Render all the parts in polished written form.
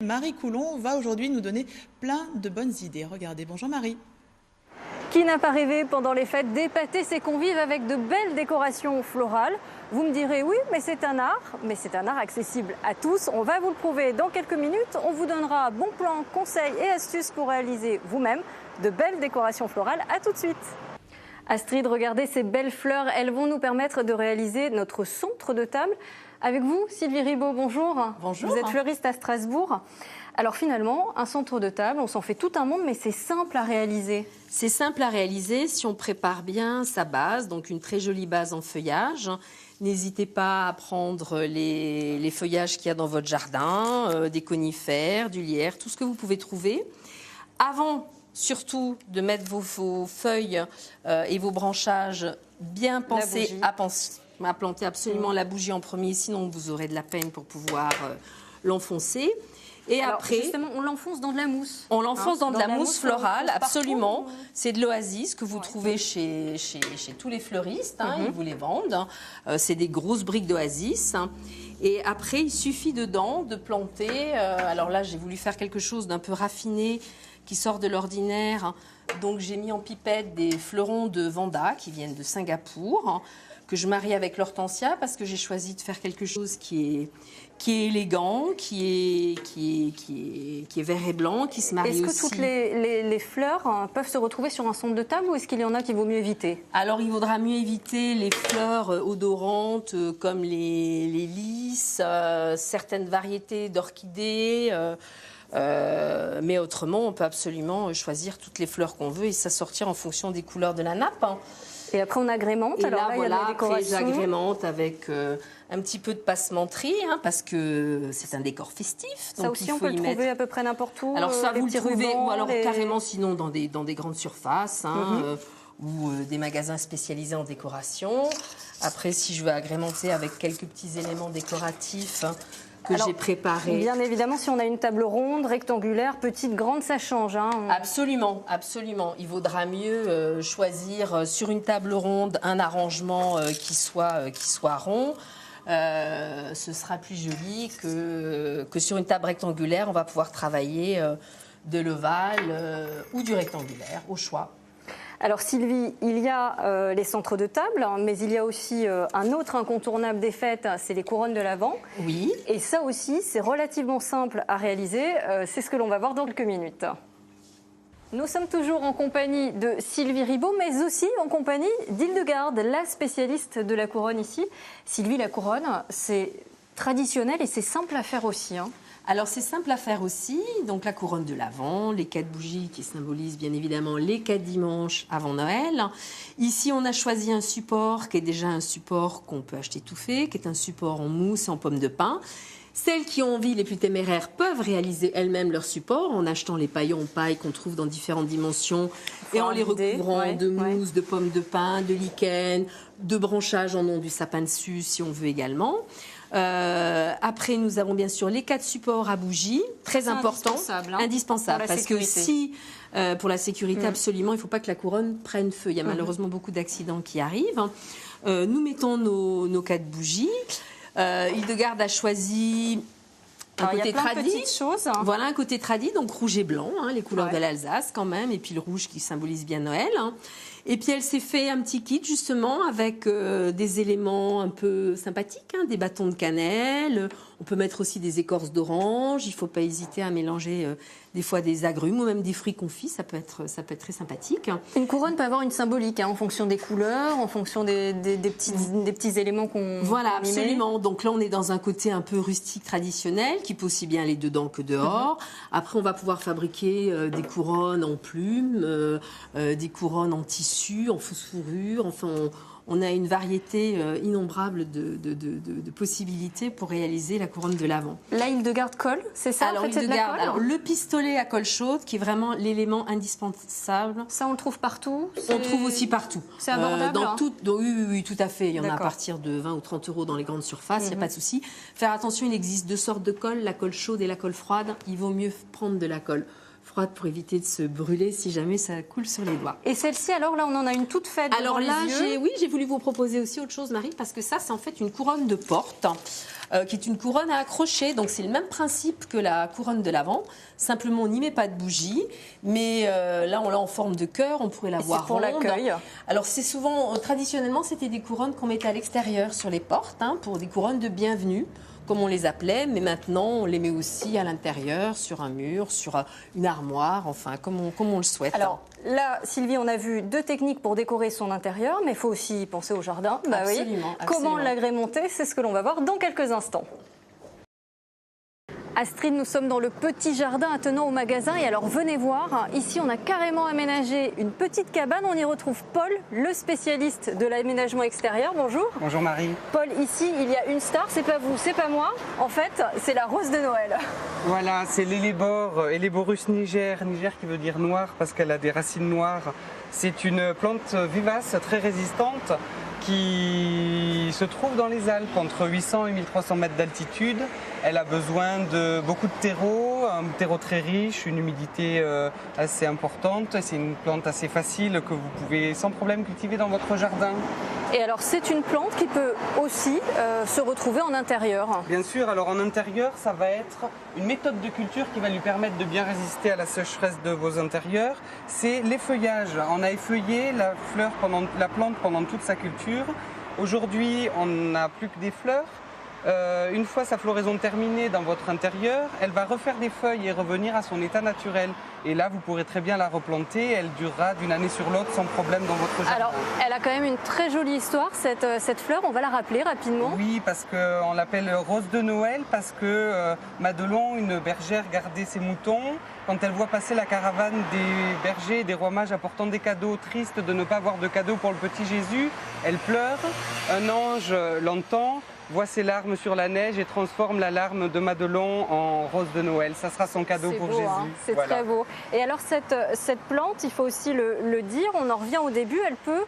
Marie Coulon va aujourd'hui nous donner plein de bonnes idées. Regardez, bonjour Marie. Qui n'a pas rêvé pendant les fêtes d'épater ses convives avec de belles décorations florales? Vous me direz oui, mais c'est un art accessible à tous. On va vous le prouver dans quelques minutes. On vous donnera bons plans, conseils et astuces pour réaliser vous-même de belles décorations florales. À tout de suite. Astrid, regardez ces belles fleurs. Elles vont nous permettre de réaliser notre centre de table. Avec vous, Sylvie Ribaud, bonjour. Bonjour. Vous êtes fleuriste à Strasbourg. Alors finalement, un centre de table, on s'en fait tout un monde, mais c'est simple à réaliser. C'est simple à réaliser si on prépare bien sa base, donc une très jolie base en feuillage. N'hésitez pas à prendre les feuillages qu'il y a dans votre jardin, des conifères, du lierre, tout ce que vous pouvez trouver. Avant, surtout, de mettre vos feuilles et vos branchages, bien penser à planter absolument la bougie en premier, sinon vous aurez de la peine pour pouvoir l'enfoncer. Et alors, après, justement, on l'enfonce dans de la mousse. On l'enfonce dans de la mousse florale, absolument. Partout. C'est de l'oasis que vous trouvez chez tous les fleuristes. Ils vous les vendent. C'est des grosses briques d'oasis. Et après, il suffit dedans de planter. Alors là, j'ai voulu faire quelque chose d'un peu raffiné qui sort de l'ordinaire. Donc, j'ai mis en pipette des fleurons de Vanda qui viennent de Singapour, que je marie avec l'hortensia parce que j'ai choisi de faire quelque chose qui est élégant, qui est vert et blanc, qui se marie aussi. Est-ce que toutes les fleurs peuvent se retrouver sur un centre de table ou est-ce qu'il y en a qu'il vaut mieux éviter? Alors, il vaudra mieux éviter les fleurs odorantes comme les lys, certaines variétés d'orchidées. Mais autrement, on peut absolument choisir toutes les fleurs qu'on veut et s'assortir en fonction des couleurs de la nappe. Et après, on agrémente. Et alors là, il y a de la après, décoration. j'agrémente avec un petit peu de passementerie, parce que c'est un décor festif. Ça donc aussi, on peut le trouver à peu près n'importe où. Alors ça, les vous le petits trouvez, rubans, ou alors carrément sinon dans des grandes surfaces, ou des magasins spécialisés en décoration. Après, si je veux agrémenter avec quelques petits éléments décoratifs que j'ai préparés. Bien évidemment, si on a une table ronde, rectangulaire, petite, grande, ça change. Absolument, absolument. Il vaudra mieux choisir sur une table ronde un arrangement qui soit rond. Ce sera plus joli que sur une table rectangulaire. On va pouvoir travailler de l'ovale ou du rectangulaire, au choix. Alors Sylvie, il y a les centres de table, mais il y a aussi un autre incontournable des fêtes, c'est les couronnes de l'Avent. Oui. Et ça aussi, c'est relativement simple à réaliser. C'est ce que l'on va voir dans quelques minutes. Nous sommes toujours en compagnie de Sylvie Ribaud, mais aussi en compagnie d'Hildegarde, la spécialiste de la couronne ici. Sylvie, la couronne, c'est traditionnel et c'est simple à faire aussi. Alors c'est simple à faire aussi, donc la couronne de l'Avent, les 4 bougies qui symbolisent bien évidemment les 4 dimanches avant Noël. Ici on a choisi un support qui est déjà un support qu'on peut acheter tout fait, qui est un support en mousse et en pomme de pin. Celles qui ont envie, les plus téméraires, peuvent réaliser elles-mêmes leur support en achetant les paillons en paille qu'on trouve dans différentes dimensions et en les recouvrant de mousse, de pommes de pin, de lichen, de branchages en nom du sapin dessus si on veut également. Après, nous avons bien sûr les 4 supports à bougies, très important, indispensable, parce que si pour la sécurité absolument, il ne faut pas que la couronne prenne feu. Il y a malheureusement beaucoup d'accidents qui arrivent. Nous mettons nos 4 bougies. Hildegarde a choisi un côté tradi. Voilà, un côté tradi, donc rouge et blanc, les couleurs de l'Alsace quand même, et puis le rouge qui symbolise bien Noël. Et puis elle s'est fait un petit kit justement avec des éléments un peu sympathiques, des bâtons de cannelle. On peut mettre aussi des écorces d'orange. Il ne faut pas hésiter à mélanger des fois des agrumes ou même des fruits confits. Ça peut être très sympathique. Une couronne peut avoir une symbolique en fonction des couleurs, en fonction des petits éléments qu'on Voilà, absolument. Donc là, on est dans un côté un peu rustique traditionnel qui peut aussi bien aller dedans que dehors. Après, on va pouvoir fabriquer des couronnes en plumes, des couronnes en tissu, en fausse fourrure. Enfin, on a une variété innombrable de possibilités pour réaliser la couronne de l'Avent. Là, Hildegarde colle, c'est ça? Alors, Hildegarde, alors le pistolet à colle chaude, qui est vraiment l'élément indispensable. Ça, on le trouve partout? On le trouve aussi partout. C'est abordable oui, tout à fait. Il y en a à partir de 20 ou 30 euros dans les grandes surfaces, il n'y a pas de souci. Faire attention, il existe 2 sortes de colle, la colle chaude et la colle froide. Il vaut mieux prendre de la colle froide pour éviter de se brûler si jamais ça coule sur les doigts. Et celle-ci, alors là, on en a une toute faite. Alors là, j'ai j'ai voulu vous proposer aussi autre chose, Marie, parce que ça, c'est en fait une couronne de porte, qui est une couronne à accrocher. Donc c'est le même principe que la couronne de l'Avent. Simplement, on n'y met pas de bougie, mais là, on l'a en forme de cœur. On pourrait l'avoir pour ronde. l'accueil. Alors c'est souvent, traditionnellement, c'était des couronnes qu'on mettait à l'extérieur sur les portes, pour des couronnes de bienvenue, comme on les appelait, mais maintenant on les met aussi à l'intérieur, sur un mur, sur une armoire, enfin comme on le souhaite. Alors là, Sylvie, on a vu 2 techniques pour décorer son intérieur, mais il faut aussi penser au jardin. Bah Absolument, oui. Comment l'agrémenter, c'est ce que l'on va voir dans quelques instants. Astrid, nous sommes dans le petit jardin attenant au magasin et alors venez voir, ici on a carrément aménagé une petite cabane, on y retrouve Paul, le spécialiste de l'aménagement extérieur. Bonjour. Bonjour Marie. Paul, ici il y a une star, c'est pas vous, c'est pas moi, en fait c'est la rose de Noël. Voilà, c'est l'Hellebore, Helleborus niger qui veut dire noir parce qu'elle a des racines noires. C'est une plante vivace, très résistante, qui se trouve dans les Alpes, entre 800 et 1300 mètres d'altitude. Elle a besoin de beaucoup de terreau, un terreau très riche, une humidité assez importante. C'est une plante assez facile que vous pouvez sans problème cultiver dans votre jardin. Et alors c'est une plante qui peut aussi se retrouver en intérieur. Bien sûr, alors en intérieur, ça va être une méthode de culture qui va lui permettre de bien résister à la sécheresse de vos intérieurs. C'est l'effeuillage. On a effeuillé la plante pendant toute sa culture. Aujourd'hui, on n'a plus que des fleurs. Une fois sa floraison terminée dans votre intérieur, elle va refaire des feuilles et revenir à son état naturel. Et là, vous pourrez très bien la replanter. Elle durera d'une année sur l'autre sans problème dans votre jardin. Alors, elle a quand même une très jolie histoire, cette fleur. On va la rappeler rapidement. Oui, parce qu'on l'appelle rose de Noël, parce que Madelon, une bergère, gardait ses moutons. Quand elle voit passer la caravane des bergers et des rois mages apportant des cadeaux, triste de ne pas avoir de cadeaux pour le petit Jésus, elle pleure. Un ange l'entend, voit ses larmes sur la neige et transforme la larme de Madelon en rose de Noël. Ça sera son cadeau pour Jésus. Hein, c'est voilà. Très beau. Et alors cette plante, il faut aussi le dire, on en revient au début, elle peut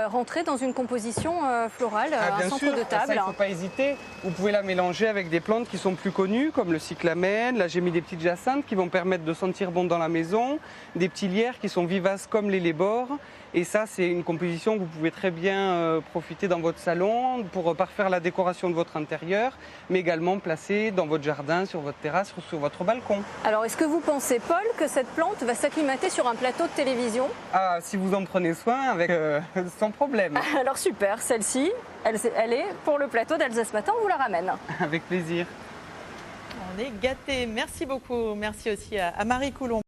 rentrer dans une composition florale, un centre de table. Ça, il ne faut pas hésiter. Vous pouvez la mélanger avec des plantes qui sont plus connues, comme le cyclamène, là j'ai mis des petites jacinthes qui vont permettre de sentir bon dans la maison, des petits lierres qui sont vivaces comme l'hellebore. Et ça, c'est une composition que vous pouvez très bien profiter dans votre salon pour parfaire la décoration de votre intérieur, mais également placer dans votre jardin, sur votre terrasse ou sur votre balcon. Alors, est-ce que vous pensez, Paul, que cette plante va s'acclimater sur un plateau de télévision? Ah, si vous en prenez soin, avec sans problème. Alors super, celle-ci, elle est pour le plateau d'Alsace Matin, on vous la ramène. Avec plaisir. On est gâtés. Merci beaucoup. Merci aussi à Marie Coulon.